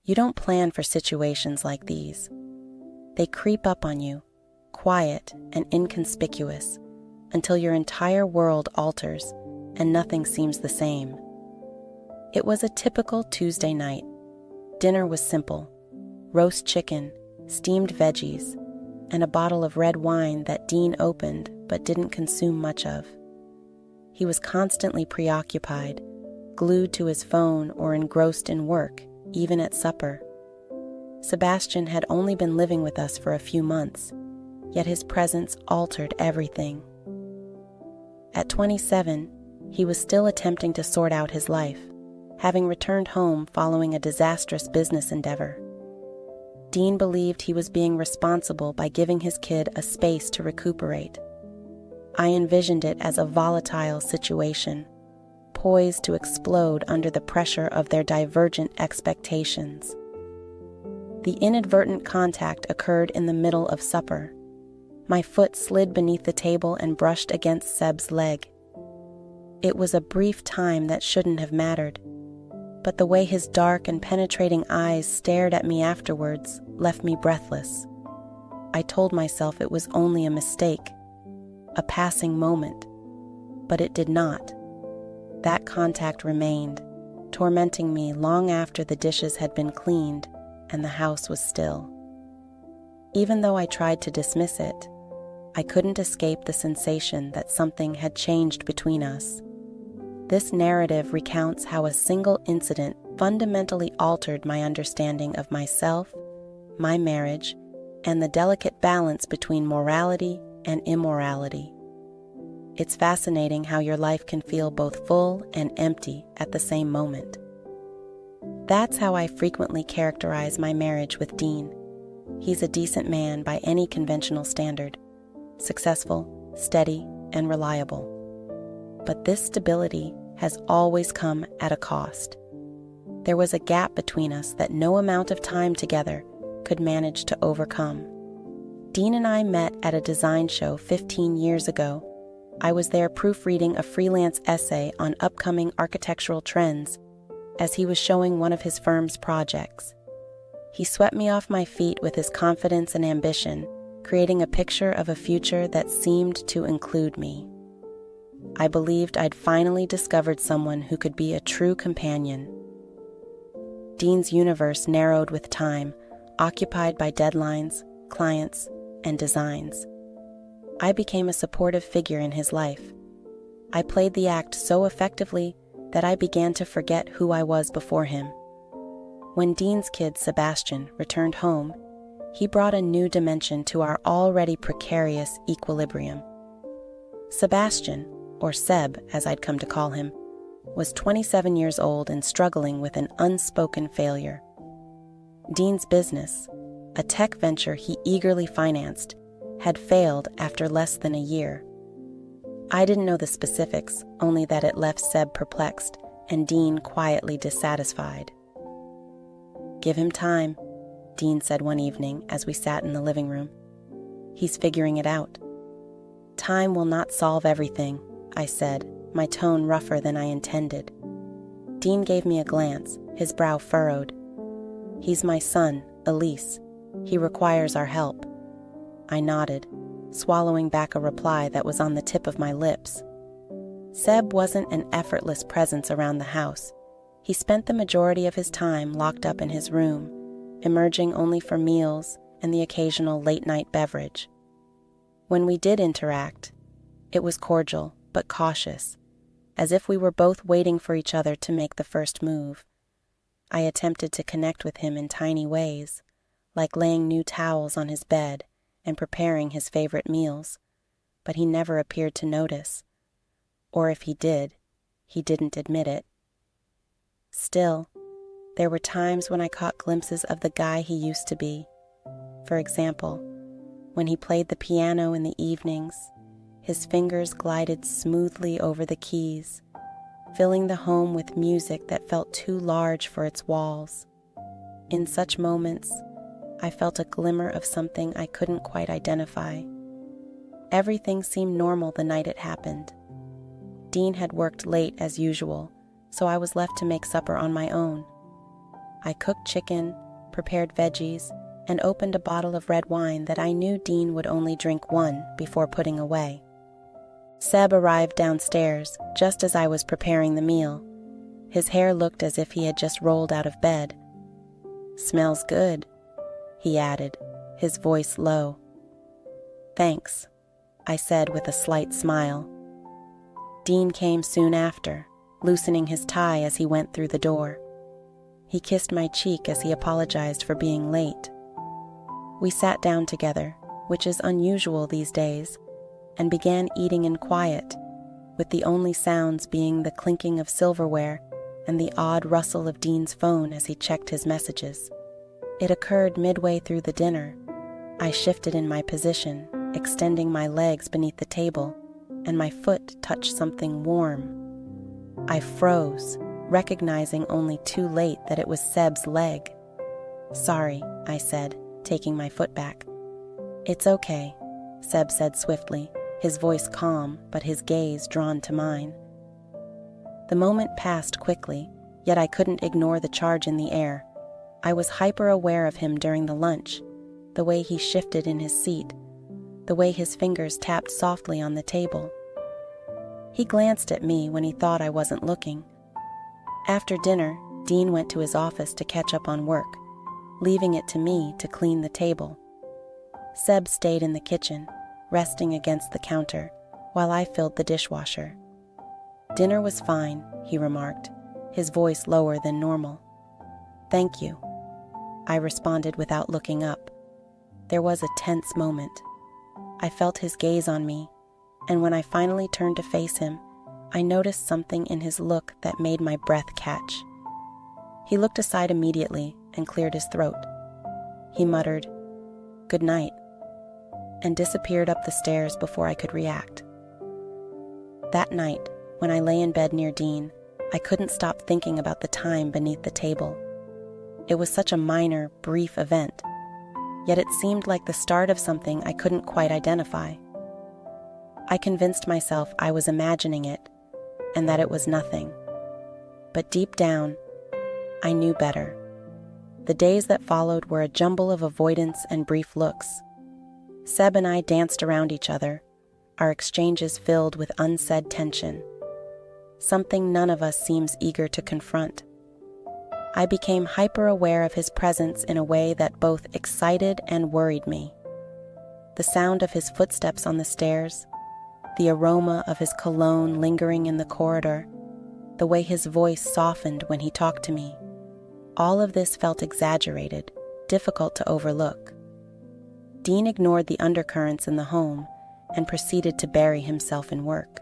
You don't plan for situations like these. They creep up on you, quiet and inconspicuous, until your entire world alters and nothing seems the same. It was a typical Tuesday night. Dinner was simple: roast chicken, steamed veggies, and a bottle of red wine that Dean opened but didn't consume much of. He was constantly preoccupied, glued to his phone or engrossed in work, even at supper. Sebastian had only been living with us for a few months, yet his presence altered everything. At 27, he was still attempting to sort out his life, having returned home following a disastrous business endeavor. Dean believed he was being responsible by giving his kid a space to recuperate. I envisioned it as a volatile situation, poised to explode under the pressure of their divergent expectations. The inadvertent contact occurred in the middle of supper. My foot slid beneath the table and brushed against Seb's leg. It was a brief time that shouldn't have mattered, but the way his dark and penetrating eyes stared at me afterwards left me breathless. I told myself it was only a mistake, a passing moment, but it did not. That contact remained, tormenting me long after the dishes had been cleaned and the house was still. Even though I tried to dismiss it, I couldn't escape the sensation that something had changed between us. This narrative recounts how a single incident fundamentally altered my understanding of myself, my marriage, and the delicate balance between morality and immorality. It's fascinating how your life can feel both full and empty at the same moment. That's how I frequently characterize my marriage with Dean. He's a decent man by any conventional standard, successful, steady, and reliable. But this stability has always come at a cost. There was a gap between us that no amount of time together could manage to overcome. Dean and I met at a design show 15 years ago. I was there proofreading a freelance essay on upcoming architectural trends as he was showing one of his firm's projects. He swept me off my feet with his confidence and ambition, creating a picture of a future that seemed to include me. I believed I'd finally discovered someone who could be a true companion. Dean's universe narrowed with time, occupied by deadlines, clients, and designs. I became a supportive figure in his life. I played the act so effectively that I began to forget who I was before him. When Dean's kid, Sebastian, returned home, he brought a new dimension to our already precarious equilibrium. Sebastian, or Seb as I'd come to call him, was 27 years old and struggling with an unspoken failure. Dean's business, a tech venture he eagerly financed, had failed after less than a year. I didn't know the specifics, only that it left Seb perplexed and Dean quietly dissatisfied. "Give him time," Dean said one evening as we sat in the living room. "He's figuring it out." "Time will not solve everything," I said, my tone rougher than I intended. Dean gave me a glance, his brow furrowed. "He's my son, Elise. He requires our help." I nodded, swallowing back a reply that was on the tip of my lips. Seb wasn't an effortless presence around the house. He spent the majority of his time locked up in his room, emerging only for meals and the occasional late-night beverage. When we did interact, it was cordial but cautious, as if we were both waiting for each other to make the first move. I attempted to connect with him in tiny ways, like laying new towels on his bed and preparing his favorite meals, but he never appeared to notice. Or if he did, he didn't admit it. Still, there were times when I caught glimpses of the guy he used to be. For example, when he played the piano in the evenings, his fingers glided smoothly over the keys, filling the home with music that felt too large for its walls. In such moments, I felt a glimmer of something I couldn't quite identify. Everything seemed normal the night it happened. Dean had worked late as usual, so I was left to make supper on my own. I cooked chicken, prepared veggies, and opened a bottle of red wine that I knew Dean would only drink one before putting away. Seb arrived downstairs just as I was preparing the meal. His hair looked as if he had just rolled out of bed. "Smells good," he added, his voice low. "Thanks," I said with a slight smile. Dean came soon after, loosening his tie as he went through the door. He kissed my cheek as he apologized for being late. We sat down together, which is unusual these days, and began eating in quiet, with the only sounds being the clinking of silverware and the odd rustle of Dean's phone as he checked his messages. It occurred midway through the dinner. I shifted in my position, extending my legs beneath the table, and my foot touched something warm. I froze, recognizing only too late that it was Seb's leg. "Sorry," I said, taking my foot back. "It's okay," Seb said swiftly, his voice calm but his gaze drawn to mine. The moment passed quickly, yet I couldn't ignore the charge in the air. I was hyper-aware of him during the lunch, the way he shifted in his seat, the way his fingers tapped softly on the table. He glanced at me when he thought I wasn't looking. After dinner, Dean went to his office to catch up on work, leaving it to me to clean the table. Seb stayed in the kitchen, resting against the counter, while I filled the dishwasher. "Dinner was fine," he remarked, his voice lower than normal. "Thank you," I responded without looking up. There was a tense moment. I felt his gaze on me, and when I finally turned to face him, I noticed something in his look that made my breath catch. He looked aside immediately and cleared his throat. He muttered, "Good night," and disappeared up the stairs before I could react. That night, when I lay in bed near Dean, I couldn't stop thinking about the time beneath the table. It was such a minor, brief event, yet it seemed like the start of something I couldn't quite identify. I convinced myself I was imagining it, and that it was nothing. But deep down, I knew better. The days that followed were a jumble of avoidance and brief looks. Seb and I danced around each other, our exchanges filled with unsaid tension, something none of us seems eager to confront. I became hyper-aware of his presence in a way that both excited and worried me. The sound of his footsteps on the stairs, the aroma of his cologne lingering in the corridor, the way his voice softened when he talked to me, all of this felt exaggerated, difficult to overlook. Dean ignored the undercurrents in the home and proceeded to bury himself in work.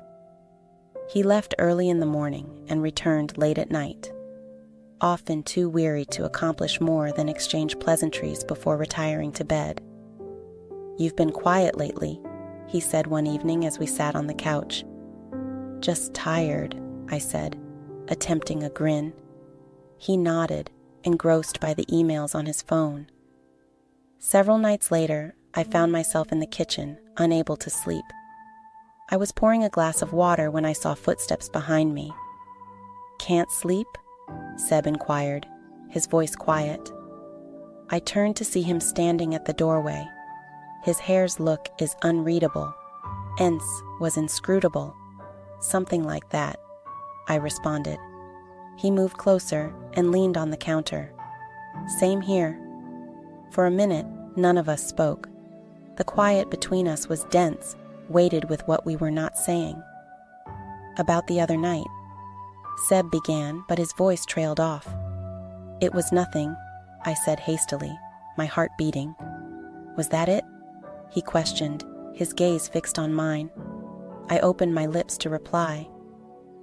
He left early in the morning and returned late at night, often too weary to accomplish more than exchange pleasantries before retiring to bed. "You've been quiet lately," he said one evening as we sat on the couch. "Just tired," I said, attempting a grin. He nodded, engrossed by the emails on his phone. Several nights later, I found myself in the kitchen, unable to sleep. I was pouring a glass of water when I saw footsteps behind me. "Can't sleep?" Seb inquired, his voice quiet. I turned to see him standing at the doorway. His hair's look is unreadable. Ence was inscrutable. Something like that, I responded. He moved closer and leaned on the counter. "Same here." For a minute, none of us spoke. The quiet between us was dense, weighted with what we were not saying. "About the other night," Seb began, but his voice trailed off. "It was nothing," I said hastily, my heart beating. "Was that it?" he questioned, his gaze fixed on mine. I opened my lips to reply.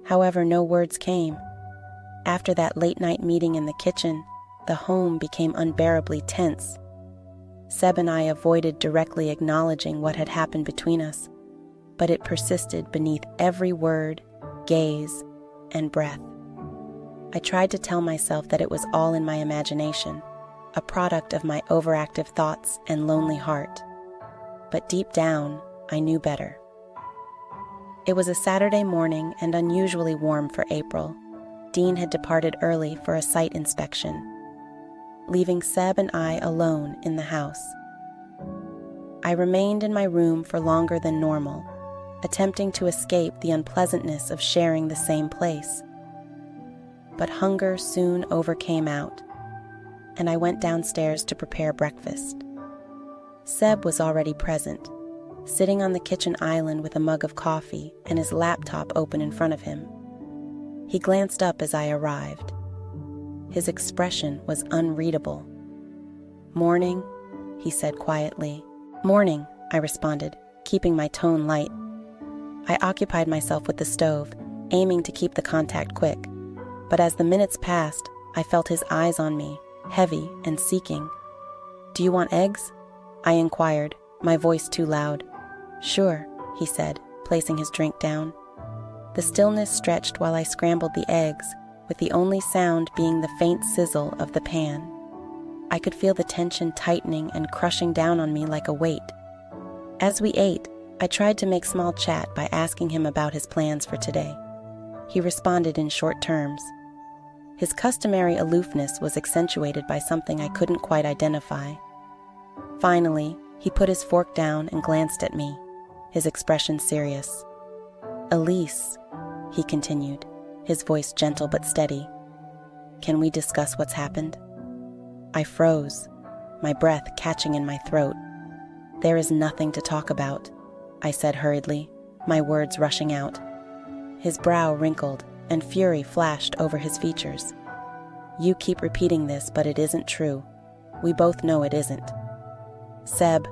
However, no words came. After that late-night meeting in the kitchen, the home became unbearably tense. Seb and I avoided directly acknowledging what had happened between us, but it persisted beneath every word, gaze, and breath. I tried to tell myself that it was all in my imagination, a product of my overactive thoughts and lonely heart. But deep down, I knew better. It was a Saturday morning and unusually warm for April. Dean had departed early for a site inspection. leaving Seb and I alone in the house. I remained in my room for longer than normal, attempting to escape the unpleasantness of sharing the same place. But hunger soon overcame out, and I went downstairs to prepare breakfast. Seb was already present, sitting on the kitchen island with a mug of coffee and his laptop open in front of him. He glanced up as I arrived. His expression was unreadable. "Morning," he said quietly. "Morning," I responded, keeping my tone light. I occupied myself with the stove, aiming to keep the contact quick, but as the minutes passed, I felt his eyes on me, heavy and seeking. "Do you want eggs?" I inquired, my voice too loud. "Sure," he said, placing his drink down. The stillness stretched while I scrambled the eggs, with the only sound being the faint sizzle of the pan. I could feel the tension tightening and crushing down on me like a weight. As we ate, I tried to make small chat by asking him about his plans for today. He responded in short terms. His customary aloofness was accentuated by something I couldn't quite identify. Finally, he put his fork down and glanced at me, his expression serious. "Elise," he continued, his voice gentle but steady, "can we discuss what's happened?" I froze, my breath catching in my throat. "There is nothing to talk about," I said hurriedly, my words rushing out. His brow wrinkled, and fury flashed over his features. "You keep repeating this, but it isn't true. We both know it isn't." "Seb,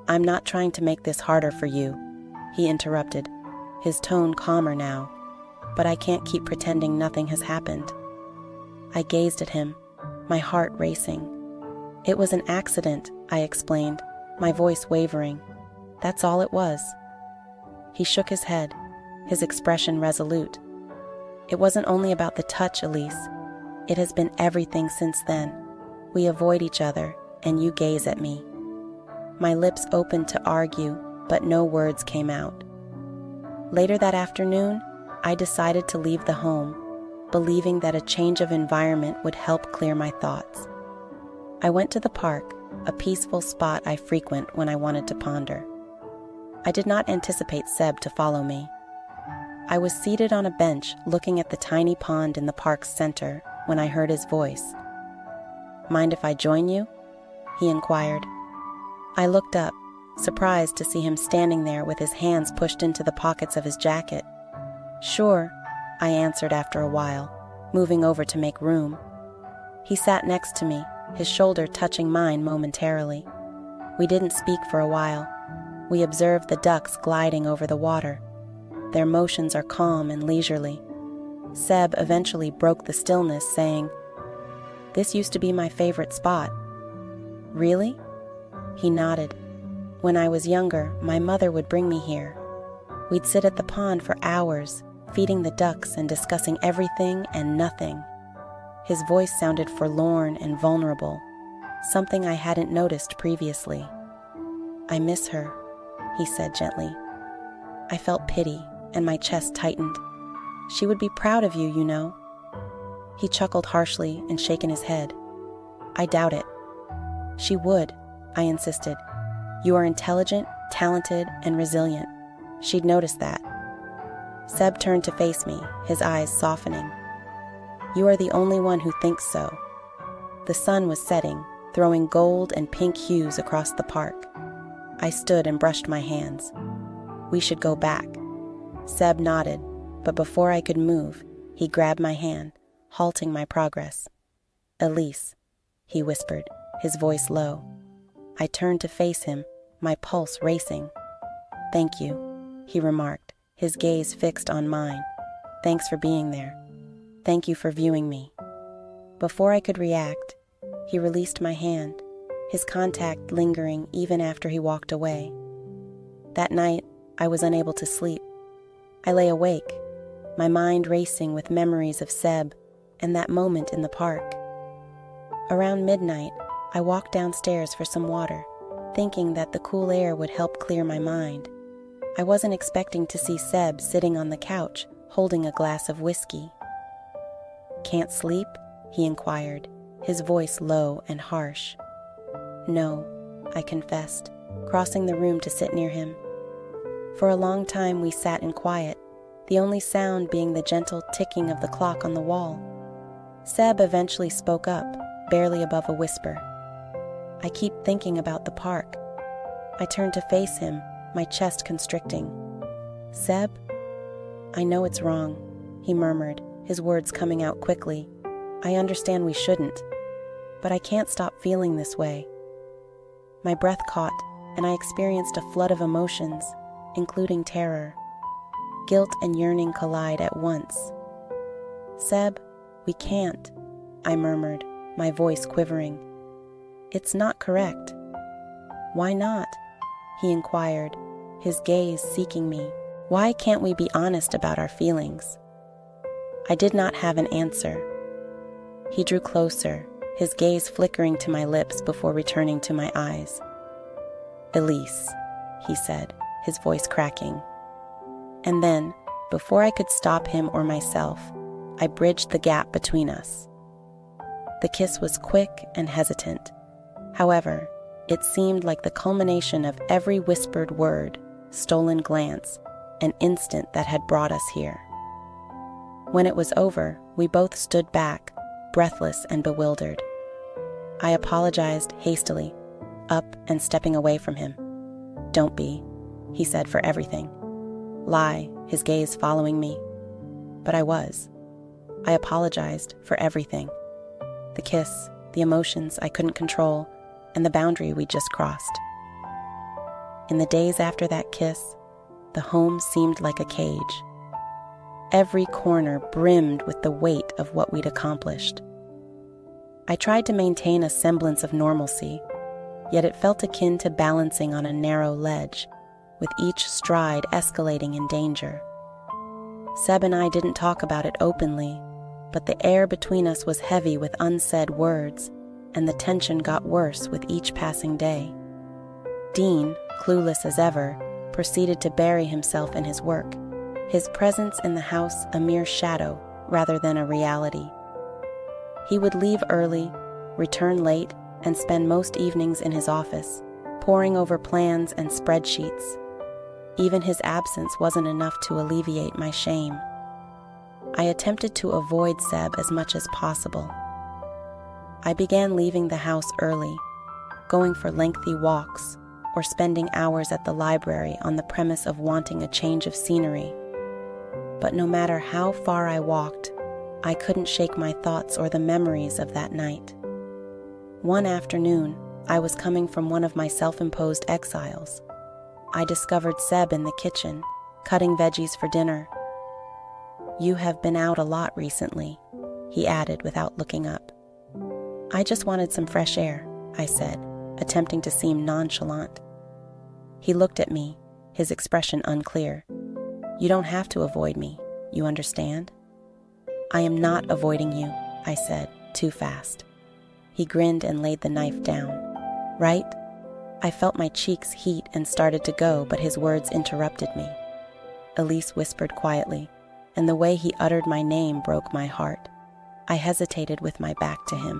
I'm not trying to make this harder for you," he interrupted, his tone calmer now, "but I can't keep pretending nothing has happened." I gazed at him, my heart racing. "It was an accident," I explained, my voice wavering. "That's all it was." He shook his head, his expression resolute. "It wasn't only about the touch, Elise. It has been everything since then. We avoid each other, and you gaze at me." My lips opened to argue, but no words came out. Later that afternoon, I decided to leave the home, believing that a change of environment would help clear my thoughts. I went to the park, a peaceful spot I frequent when I wanted to ponder. I did not anticipate Seb to follow me. I was seated on a bench looking at the tiny pond in the park's center when I heard his voice. "Mind if I join you?" he inquired. I looked up, surprised to see him standing there with his hands pushed into the pockets of his jacket. "Sure," I answered after a while, moving over to make room. He sat next to me, his shoulder touching mine momentarily. We didn't speak for a while. We observed the ducks gliding over the water. Their motions are calm and leisurely. Seb eventually broke the stillness, saying, "This used to be my favorite spot." "Really?" He nodded. "When I was younger, my mother would bring me here. We'd sit at the pond for hours, feeding the ducks and discussing everything and nothing." His voice sounded forlorn and vulnerable, something I hadn't noticed previously. "I miss her," he said gently. I felt pity, and my chest tightened. "She would be proud of you, you know." He chuckled harshly and shaken his head. "I doubt it." "She would," I insisted. "You are intelligent, talented, and resilient. She'd notice that." Seb turned to face me, his eyes softening. "You are the only one who thinks so." The sun was setting, throwing gold and pink hues across the park. I stood and brushed my hands. "We should go back." Seb nodded, but before I could move, he grabbed my hand, halting my progress. "Elise," he whispered, his voice low. I turned to face him, my pulse racing. "Thank you," he remarked, his gaze fixed on mine. "Thanks for being there. Thank you for viewing me." Before I could react, he released my hand, his contact lingering even after he walked away. That night, I was unable to sleep. I lay awake, my mind racing with memories of Seb and that moment in the park. Around midnight, I walked downstairs for some water, thinking that the cool air would help clear my mind. I wasn't expecting to see Seb sitting on the couch, holding a glass of whiskey. "Can't sleep?" he inquired, his voice low and harsh. "No," I confessed, crossing the room to sit near him. For a long time we sat in quiet, the only sound being the gentle ticking of the clock on the wall. Seb eventually spoke up, barely above a whisper. "I keep thinking about the park." I turned to face him, my chest constricting. "Seb?" "I know it's wrong," he murmured, his words coming out quickly. "I understand we shouldn't, but I can't stop feeling this way." My breath caught, and I experienced a flood of emotions, including terror. Guilt and yearning collide at once. "Seb, we can't," I murmured, my voice quivering. "It's not correct." "Why not?" he inquired, his gaze seeking me. "Why can't we be honest about our feelings?" I did not have an answer. He drew closer, his gaze flickering to my lips before returning to my eyes. "Elise," he said, his voice cracking. And then, before I could stop him or myself, I bridged the gap between us. The kiss was quick and hesitant. However, it seemed like the culmination of every whispered word, stolen glance, and instant that had brought us here. When it was over, we both stood back, breathless and bewildered. I apologized hastily, up and stepping away from him. "Don't be," he said, "for everything." Lie, his gaze following me. But I was. I apologized for everything. The kiss, the emotions I couldn't control, and the boundary we just crossed. In the days after that kiss, the home seemed like a cage. Every corner brimmed with the weight of what we'd accomplished. I tried to maintain a semblance of normalcy, yet it felt akin to balancing on a narrow ledge, with each stride escalating in danger. Seb and I didn't talk about it openly, but the air between us was heavy with unsaid words, and the tension got worse with each passing day. Dean, clueless as ever, proceeded to bury himself in his work, his presence in the house a mere shadow rather than a reality. He would leave early, return late, and spend most evenings in his office, poring over plans and spreadsheets. Even his absence wasn't enough to alleviate my shame. I attempted to avoid Seb as much as possible. I began leaving the house early, going for lengthy walks, or spending hours at the library on the premise of wanting a change of scenery. But no matter how far I walked, I couldn't shake my thoughts or the memories of that night. One afternoon, I was coming from one of my self-imposed exiles. I discovered Seb in the kitchen, cutting veggies for dinner. "You have been out a lot recently," he added without looking up. "I just wanted some fresh air," I said, attempting to seem nonchalant. He looked at me, his expression unclear. "You don't have to avoid me, you understand?" "I am not avoiding you," I said, too fast. He grinned and laid the knife down. "Right?" I felt my cheeks heat and started to go, but his words interrupted me. Elise whispered quietly, and the way he uttered my name broke my heart. I hesitated with my back to him.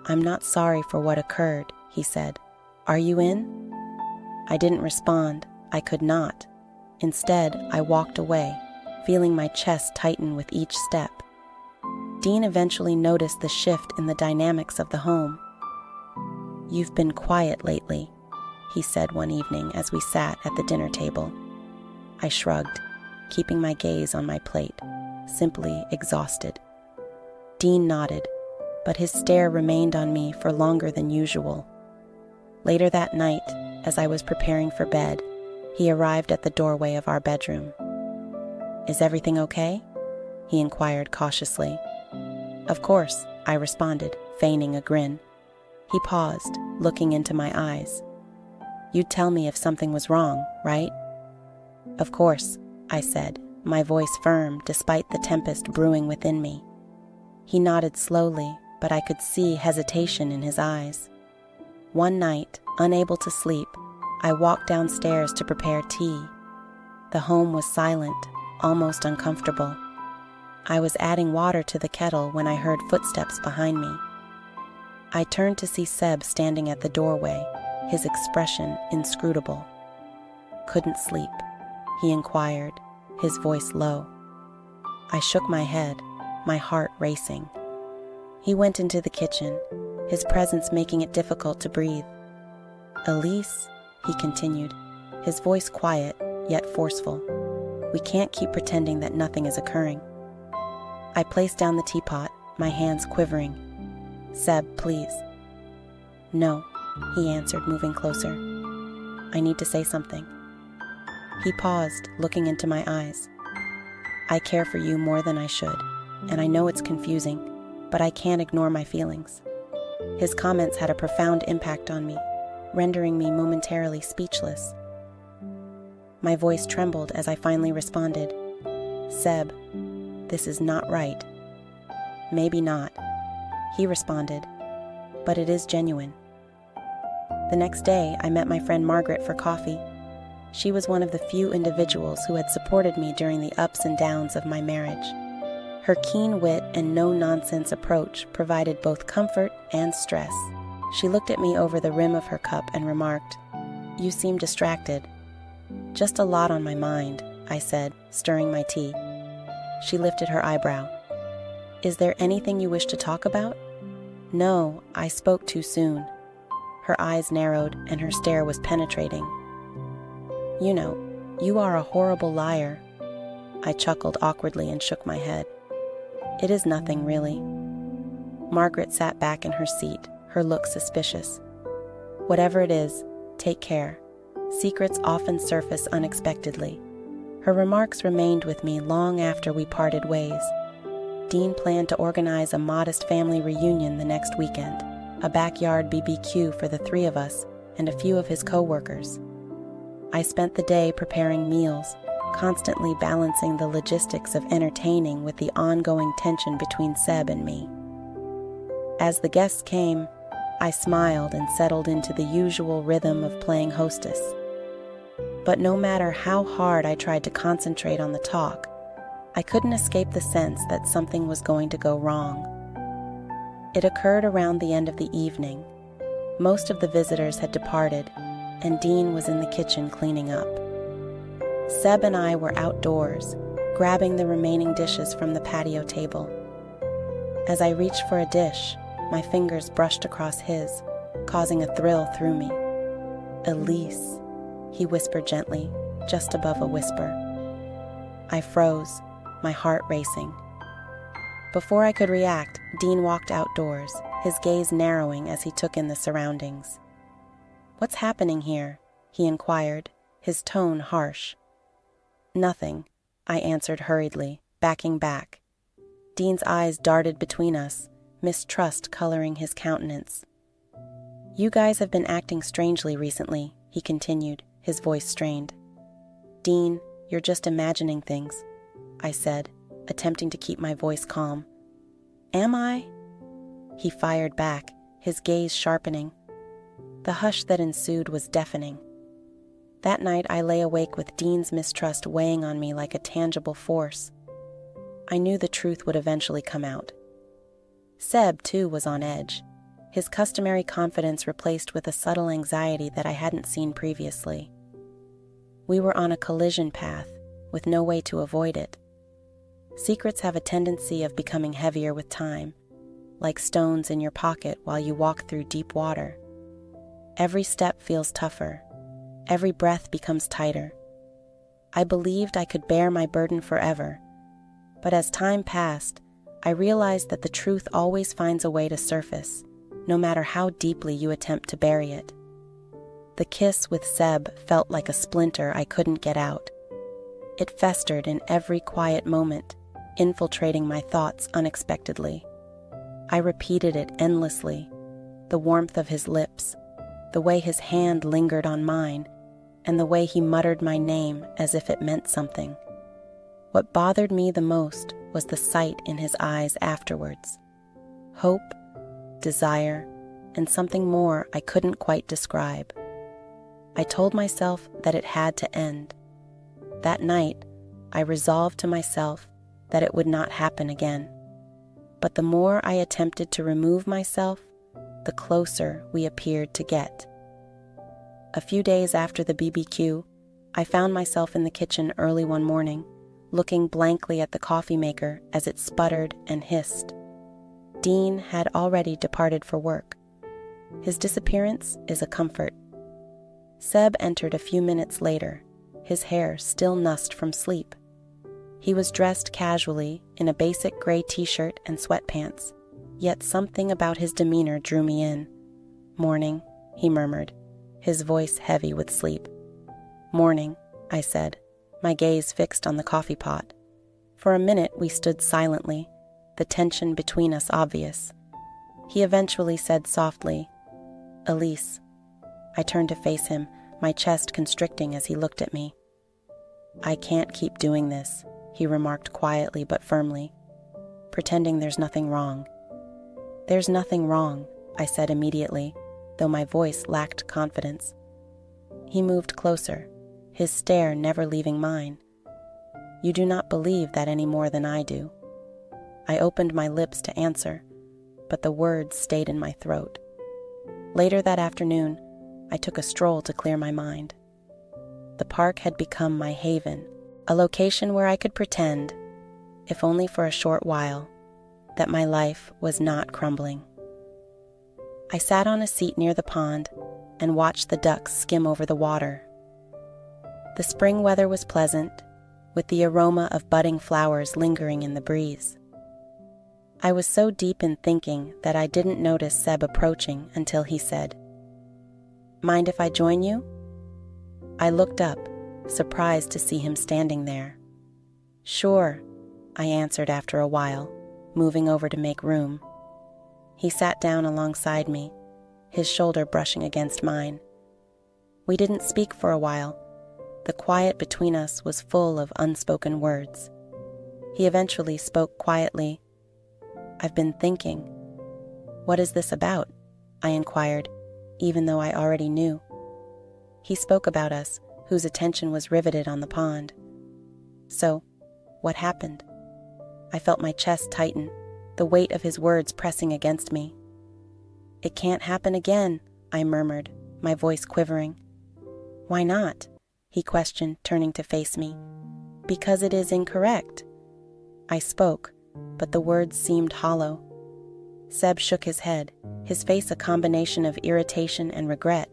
"I'm not sorry for what occurred," he said. "Are you in?" I didn't respond. I could not. Instead, I walked away, feeling my chest tighten with each step. Dean eventually noticed the shift in the dynamics of the home. "You've been quiet lately," he said one evening as we sat at the dinner table. I shrugged, keeping my gaze on my plate, simply exhausted. Dean nodded, but his stare remained on me for longer than usual. Later that night, as I was preparing for bed, he arrived at the doorway of our bedroom. "Is everything okay?" he inquired cautiously. "Of course," I responded, feigning a grin. He paused, looking into my eyes. "You'd tell me if something was wrong, right?" "Of course," I said, my voice firm despite the tempest brewing within me. He nodded slowly, but I could see hesitation in his eyes. One night, unable to sleep, I walked downstairs to prepare tea. The home was silent, almost uncomfortable. I was adding water to the kettle when I heard footsteps behind me. I turned to see Seb standing at the doorway, his expression inscrutable. "Couldn't sleep?" he inquired, his voice low. I shook my head, my heart racing. He went into the kitchen, his presence making it difficult to breathe. "Elise," he continued, his voice quiet yet forceful, "we can't keep pretending that nothing is occurring." I placed down the teapot, my hands quivering. "Seb, please." "No," he answered, moving closer. "I need to say something." He paused, looking into my eyes. "I care for you more than I should, and I know it's confusing, but I can't ignore my feelings." His comments had a profound impact on me, rendering me momentarily speechless. My voice trembled as I finally responded, "Seb, this is not right." "Maybe not," he responded, "but it is genuine." The next day, I met my friend Margaret for coffee. She was one of the few individuals who had supported me during the ups and downs of my marriage. Her keen wit and no-nonsense approach provided both comfort and stress. She looked at me over the rim of her cup and remarked, "You seem distracted." "Just a lot on my mind," I said, stirring my tea. She lifted her eyebrow. "Is there anything you wish to talk about?" "No, I spoke too soon." Her eyes narrowed and her stare was penetrating. "You know, you are a horrible liar." I chuckled awkwardly and shook my head. "It is nothing, really." Margaret sat back in her seat, her look suspicious. "Whatever it is, take care. Secrets often surface unexpectedly." Her remarks remained with me long after we parted ways. Dean planned to organize a modest family reunion the next weekend, a backyard BBQ for the three of us and a few of his co-workers. I spent the day preparing meals, constantly balancing the logistics of entertaining with the ongoing tension between Seb and me. As the guests came, I smiled and settled into the usual rhythm of playing hostess. But no matter how hard I tried to concentrate on the talk, I couldn't escape the sense that something was going to go wrong. It occurred around the end of the evening. Most of the visitors had departed, and Dean was in the kitchen cleaning up. Seb and I were outdoors, grabbing the remaining dishes from the patio table. As I reached for a dish, my fingers brushed across his, causing a thrill through me. "Elise," he whispered gently, just above a whisper. I froze, my heart racing. Before I could react, Dean walked outdoors, his gaze narrowing as he took in the surroundings. "What's happening here?" he inquired, his tone harsh. "Nothing," I answered hurriedly, backing back. Dean's eyes darted between us, mistrust coloring his countenance. "You guys have been acting strangely recently," he continued, his voice strained. "Dean, you're just imagining things," I said, attempting to keep my voice calm. "Am I?" He fired back, his gaze sharpening. The hush that ensued was deafening. That night I lay awake with Dean's mistrust weighing on me like a tangible force. I knew the truth would eventually come out. Seb, too, was on edge, his customary confidence replaced with a subtle anxiety that I hadn't seen previously. We were on a collision path, with no way to avoid it. Secrets have a tendency of becoming heavier with time, like stones in your pocket while you walk through deep water. Every step feels tougher. Every breath becomes tighter. I believed I could bear my burden forever, but as time passed, I realized that the truth always finds a way to surface, no matter how deeply you attempt to bury it. The kiss with Seb felt like a splinter I couldn't get out. It festered in every quiet moment, infiltrating my thoughts unexpectedly. I repeated it endlessly, the warmth of his lips, the way his hand lingered on mine, and the way he muttered my name as if it meant something. What bothered me the most was the sight in his eyes afterwards. Hope, desire, and something more I couldn't quite describe. I told myself that it had to end. That night, I resolved to myself that it would not happen again. But the more I attempted to remove myself, the closer we appeared to get. A few days after the BBQ, I found myself in the kitchen early one morning, looking blankly at the coffee maker as it sputtered and hissed. Dean had already departed for work. His disappearance is a comfort. Seb entered a few minutes later, his hair still nussed from sleep. He was dressed casually in a basic gray t-shirt and sweatpants, yet something about his demeanor drew me in. "Morning," he murmured, his voice heavy with sleep. "Morning," I said, my gaze fixed on the coffee pot. For a minute we stood silently, the tension between us obvious. He eventually said softly, "Elise." I turned to face him, my chest constricting as he looked at me. "I can't keep doing this," he remarked quietly but firmly, pretending there's nothing wrong. "There's nothing wrong," I said immediately, though my voice lacked confidence. He moved closer, his stare never leaving mine. "You do not believe that any more than I do." I opened my lips to answer, but the words stayed in my throat. Later that afternoon, I took a stroll to clear my mind. The park had become my haven, a location where I could pretend, if only for a short while, that my life was not crumbling. I sat on a seat near the pond and watched the ducks skim over the water. The spring weather was pleasant, with the aroma of budding flowers lingering in the breeze. I was so deep in thinking that I didn't notice Seb approaching until he said, "Mind if I join you?" I looked up, surprised to see him standing there. "Sure," I answered after a while, moving over to make room. He sat down alongside me, his shoulder brushing against mine. We didn't speak for a while. The quiet between us was full of unspoken words. He eventually spoke quietly. "I've been thinking." "What is this about?" I inquired, even though I already knew. He spoke about us, whose attention was riveted on the pond. "So, what happened?" I felt my chest tighten, the weight of his words pressing against me. "It can't happen again," I murmured, my voice quivering. "Why not?" he questioned, turning to face me. "Because it is incorrect." I spoke, but the words seemed hollow. Seb shook his head, his face a combination of irritation and regret.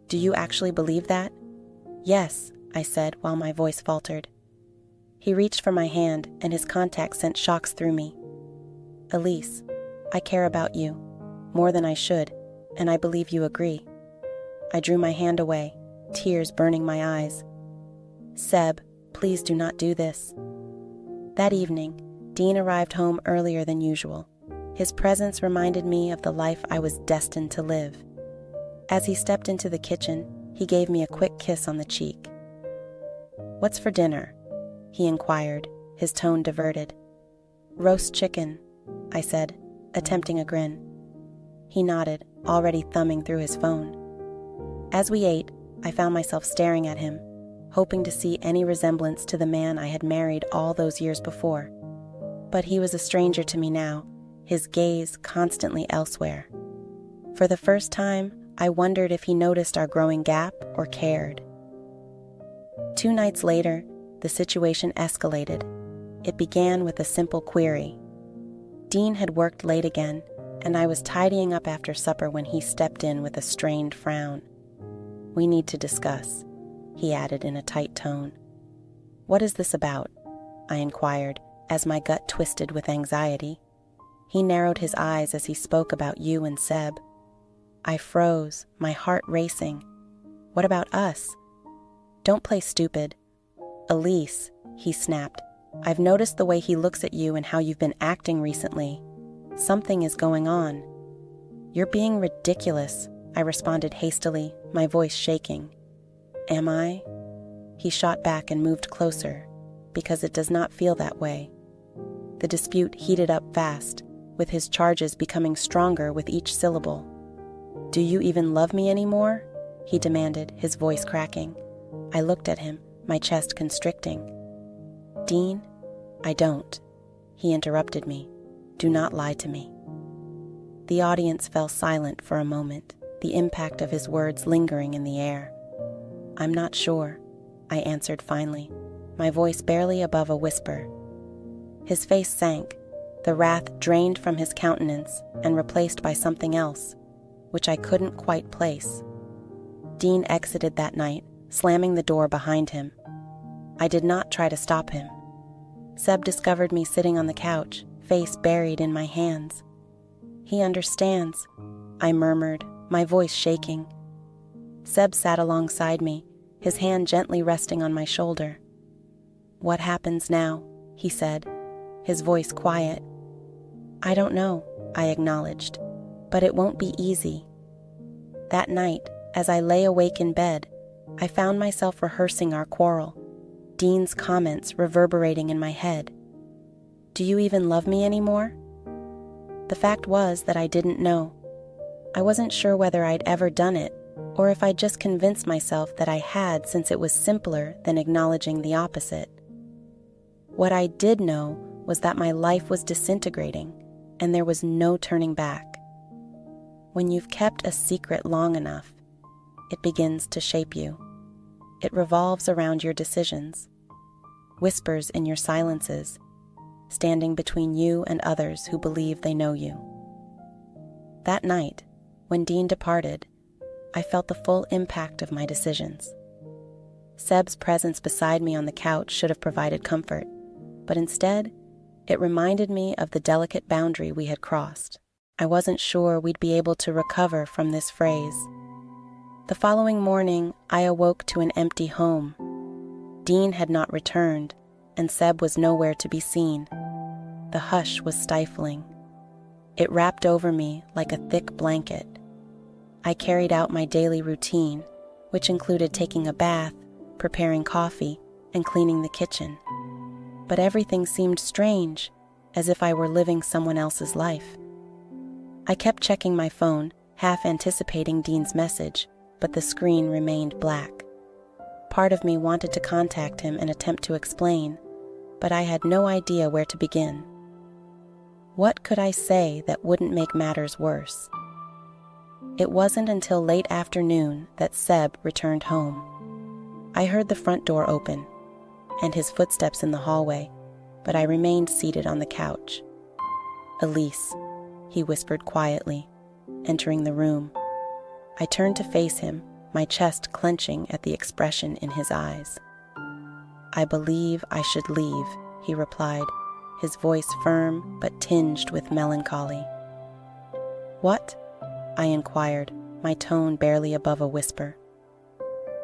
"Do you actually believe that?" "Yes," I said while my voice faltered. He reached for my hand, and his contact sent shocks through me. "Elise, I care about you, more than I should, and I believe you agree." I drew my hand away, tears burning my eyes. "Seb, please do not do this." That evening, Dean arrived home earlier than usual. His presence reminded me of the life I was destined to live. As he stepped into the kitchen, he gave me a quick kiss on the cheek. "What's for dinner?" he inquired, his tone diverted. "Roast chicken," I said, attempting a grin. He nodded, already thumbing through his phone. As we ate, I found myself staring at him, hoping to see any resemblance to the man I had married all those years before. But he was a stranger to me now, his gaze constantly elsewhere. For the first time, I wondered if he noticed our growing gap or cared. 2 nights later, the situation escalated. It began with a simple query. Dean had worked late again, and I was tidying up after supper when he stepped in with a strained frown. "We need to discuss," he added in a tight tone. "What is this about?" I inquired, as my gut twisted with anxiety. He narrowed his eyes as he spoke about you and Seb. I froze, my heart racing. "What about us?" "Don't play stupid." "Elise," he snapped, "I've noticed the way he looks at you and how you've been acting recently. Something is going on." "You're being ridiculous," I responded hastily, my voice shaking. "Am I?" He shot back and moved closer, because it does not feel that way. The dispute heated up fast, with his charges becoming stronger with each syllable. "Do you even love me anymore?" he demanded, his voice cracking. I looked at him, my chest constricting. "Dean, I don't." He interrupted me. "Do not lie to me." The audience fell silent for a moment, the impact of his words lingering in the air. "I'm not sure," I answered finally, my voice barely above a whisper. His face sank, the wrath drained from his countenance and replaced by something else, which I couldn't quite place. Dean exited that night, slamming the door behind him. I did not try to stop him. Seb discovered me sitting on the couch, face buried in my hands. "He understands," I murmured, my voice shaking. Seb sat alongside me, his hand gently resting on my shoulder. "What happens now?" he said, his voice quiet. "I don't know," I acknowledged, "but it won't be easy." That night, as I lay awake in bed, I found myself rehearsing our quarrel, Dean's comments reverberating in my head. "Do you even love me anymore?" The fact was that I didn't know. I wasn't sure whether I'd ever done it, or if I'd just convinced myself that I had, since it was simpler than acknowledging the opposite. What I did know was that my life was disintegrating, and there was no turning back. When you've kept a secret long enough, it begins to shape you. It revolves around your decisions, whispers in your silences, standing between you and others who believe they know you. That night, when Dean departed, I felt the full impact of my decisions. Seb's presence beside me on the couch should have provided comfort, but instead, it reminded me of the delicate boundary we had crossed. I wasn't sure we'd be able to recover from this phrase. The following morning, I awoke to an empty home. Dean had not returned, and Seb was nowhere to be seen. The hush was stifling. It wrapped over me like a thick blanket. I carried out my daily routine, which included taking a bath, preparing coffee, and cleaning the kitchen. But everything seemed strange, as if I were living someone else's life. I kept checking my phone, half anticipating Dean's message, but the screen remained black. Part of me wanted to contact him and attempt to explain, but I had no idea where to begin. What could I say that wouldn't make matters worse? It wasn't until late afternoon that Seb returned home. I heard the front door open, and his footsteps in the hallway, but I remained seated on the couch. "Elise," he whispered quietly, entering the room. I turned to face him, my chest clenching at the expression in his eyes. "I believe I should leave," he replied, his voice firm but tinged with melancholy. "What?" I inquired, my tone barely above a whisper.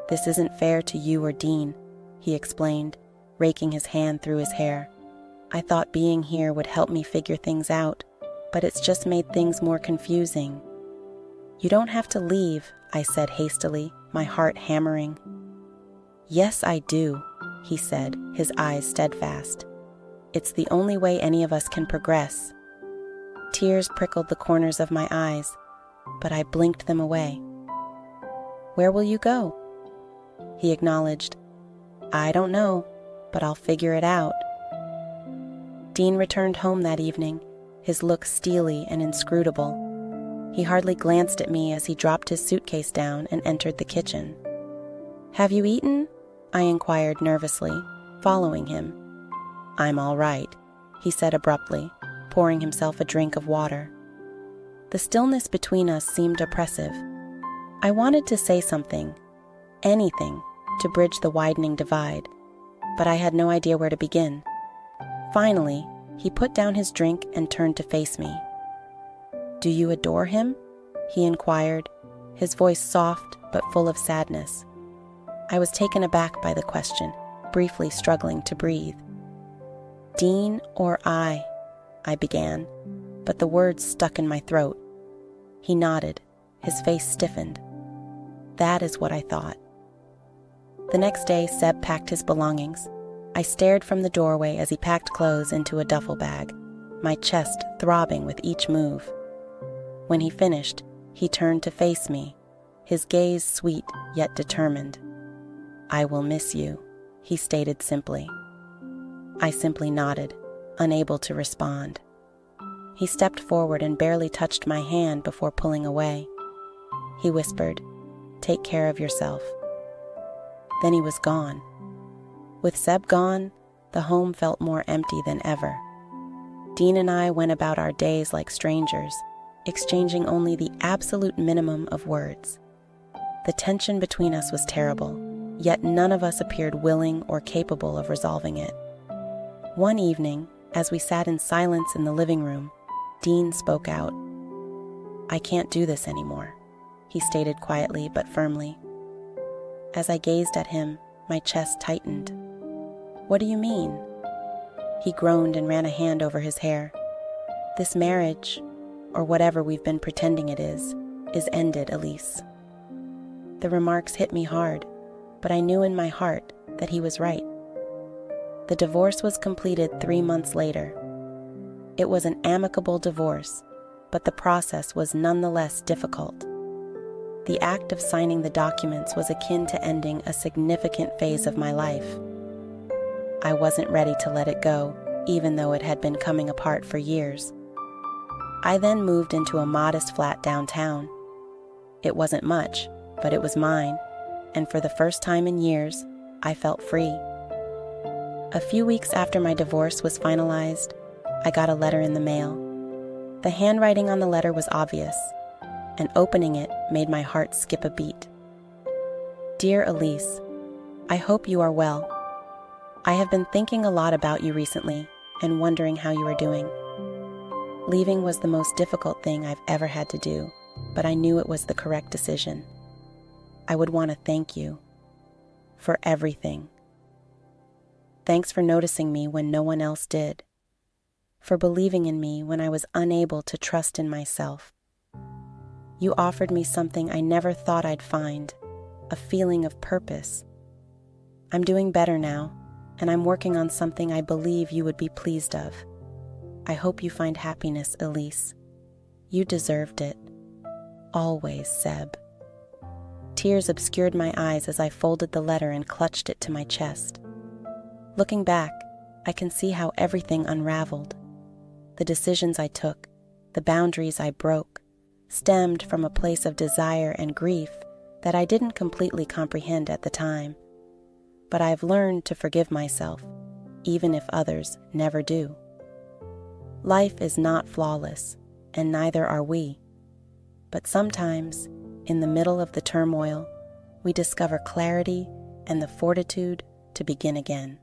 "This isn't fair to you or Dean," he explained, raking his hand through his hair. "I thought being here would help me figure things out, but it's just made things more confusing." "You don't have to leave," I said hastily, my heart hammering. "Yes, I do," he said, his eyes steadfast. "It's the only way any of us can progress." Tears prickled the corners of my eyes, but I blinked them away. "Where will you go?" He acknowledged. "I don't know, but I'll figure it out." Dean returned home that evening, his look steely and inscrutable. He hardly glanced at me as he dropped his suitcase down and entered the kitchen. "Have you eaten?" I inquired nervously, following him. "I'm all right," he said abruptly, pouring himself a drink of water. The stillness between us seemed oppressive. I wanted to say something, anything, to bridge the widening divide, but I had no idea where to begin. Finally, he put down his drink and turned to face me. "Do you adore him?" he inquired, his voice soft but full of sadness. I was taken aback by the question, briefly struggling to breathe. "Dean or I began, but the words stuck in my throat. He nodded, his face stiffened. That is what I thought. The next day, Seb packed his belongings. I stared from the doorway as he packed clothes into a duffel bag, my chest throbbing with each move. When he finished, he turned to face me, his gaze sweet yet determined. "I will miss you," he stated simply. I simply nodded, unable to respond. He stepped forward and barely touched my hand before pulling away. He whispered, "Take care of yourself." Then he was gone. With Seb gone, the home felt more empty than ever. Dean and I went about our days like strangers, exchanging only the absolute minimum of words. The tension between us was terrible, yet none of us appeared willing or capable of resolving it. One evening, as we sat in silence in the living room, Dean spoke out. "I can't do this anymore," he stated quietly but firmly. As I gazed at him, my chest tightened. "What do you mean?" He groaned and ran a hand over his hair. "This marriage, or whatever we've been pretending it is ended, Elise." The remarks hit me hard, but I knew in my heart that he was right. The divorce was completed 3 months later. It was an amicable divorce, but the process was nonetheless difficult. The act of signing the documents was akin to ending a significant phase of my life. I wasn't ready to let it go, even though it had been coming apart for years. I then moved into a modest flat downtown. It wasn't much, but it was mine, and for the first time in years, I felt free. A few weeks after my divorce was finalized, I got a letter in the mail. The handwriting on the letter was obvious, and opening it made my heart skip a beat. "Dear Elise, I hope you are well. I have been thinking a lot about you recently and wondering how you are doing. Leaving was the most difficult thing I've ever had to do, but I knew it was the correct decision. I would want to thank you for everything. Thanks for noticing me when no one else did, for believing in me when I was unable to trust in myself. You offered me something I never thought I'd find, a feeling of purpose. I'm doing better now, and I'm working on something I believe you would be pleased of. I hope you find happiness, Elise. You deserved it. Always, Seb." Tears obscured my eyes as I folded the letter and clutched it to my chest. Looking back, I can see how everything unraveled. The decisions I took, the boundaries I broke, stemmed from a place of desire and grief that I didn't completely comprehend at the time. But I've learned to forgive myself, even if others never do. Life is not flawless, and neither are we. But sometimes, in the middle of the turmoil, we discover clarity and the fortitude to begin again.